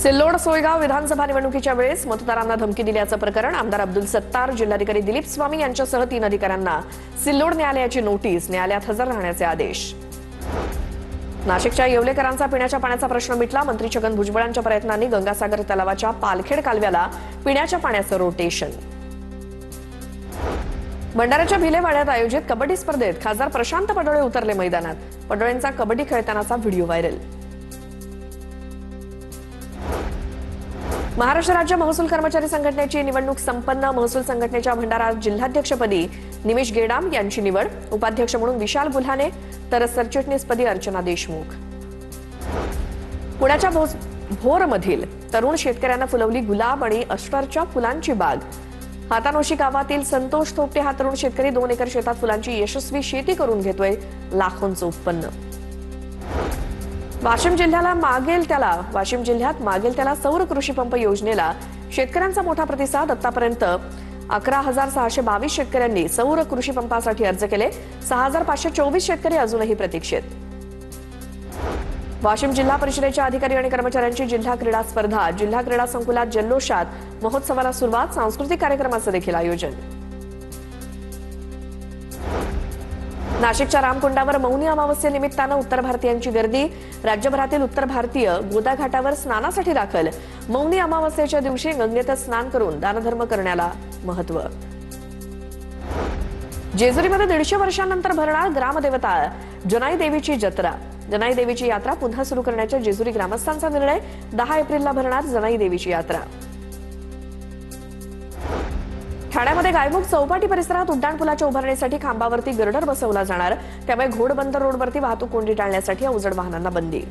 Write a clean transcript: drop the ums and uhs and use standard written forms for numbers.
सिल्लोड सोयगाव विधानसभा निवडणुकीच्या वेळेस मतदारांना धमकी दिल्याचं प्रकरण आमदार अब्दुल सत्तार, जिल्हाधिकारी दिलीप स्वामी यांच्यासह 3 अधिकाऱ्यांना सिल्लोड न्यायालयाची नोटीस, न्यायालयात हजर राहण्याचे आदेश. नाशिकच्या येवलेकरांचा पिण्याच्या पाण्याचा प्रश्न मिटला. मंत्री छगन भुजबळांच्या प्रयत्नांनी गंगासागर तलावाच्या पालखेड कालव्याला पिण्याच्या पाण्याचं रोटेशन. भंडाऱ्याच्या भिलेवाड्यात आयोजित कबड्डी स्पर्धेत खासदार प्रशांत पडोळे उतरले मैदानात. पडोळेंचा कबड्डी खेळतानाचा व्हिडिओ व्हायरल. महाराष्ट्र राज्य महसूल कर्मचारी संघटनेची निवडणूक संपन्न. महसूल संघटनेच्या भंडारा जिल्हाध्यक्षपदी निमिष गेडाम यांची निवड. उपाध्यक्ष म्हणून विशाल गुल्हाने तर सरचिटणीसपदी अर्चना देशमुख. पुण्याच्या भोरमधील तरुण शेतकऱ्यांना फुलवली गुलाब आणि अष्टरच्या फुलांची बाग. हातानोशी गावातील संतोष थोपटे हा तरुण शेतकरी 2 एकर शेतात फुलांची यशस्वी शेती करून घेतोय लाखोंचं उत्पन्न. वाशिम जिल्ह्यात मागेल त्याला सौर कृषी पंप योजनेला शेतकऱ्यांचा मोठा प्रतिसाद. आतापर्यंत 11,622 शेतकऱ्यांनी सौर कृषी पंपासाठी अर्ज केले. 6,524 शेतकरी अजूनही प्रतीक्षेत. वाशिम जिल्हा परिषदेच्या अधिकारी आणि कर्मचाऱ्यांची जिल्हा क्रीडा स्पर्धा. जिल्हा क्रीडा संकुलात जल्लोषात महोत्सवाला सुरुवात. सांस्कृतिक कार्यक्रमाचं देखील आयोजन. नाशिकच्या रामकुंडावर मौनी अमावस्येनिमित्तानं उत्तर भारतीयांची गर्दी. राज्यभरातील उत्तर भारतीय गोदा घाटावर स्नानासाठी दाखल. मौनी अमावस्येच्या दिवशी गंगेतच स्नान करून दानधर्म करण्याला महत्त्व. जेजुरीमध्ये 150 वर्षांनंतर भरणार ग्रामदेवता जनाई देवीची जत्रा. जनाई देवीची यात्रा पुन्हा सुरू करण्याच्या जेजुरी ग्रामस्थांचा निर्णय. 10 एप्रिलला भरणार जनाई देवीची यात्रा. ठाण्यामध्ये गायमुख चौपाटी परिसरात उड्डाणपुलाच्या उभारणीसाठी खांबावरती गर्डर बसवला जाणार. त्यामुळे घोडबंदर रोडवरती वाहतूक कोंडी टाळण्यासाठी अवजड वाहनांना बंदी.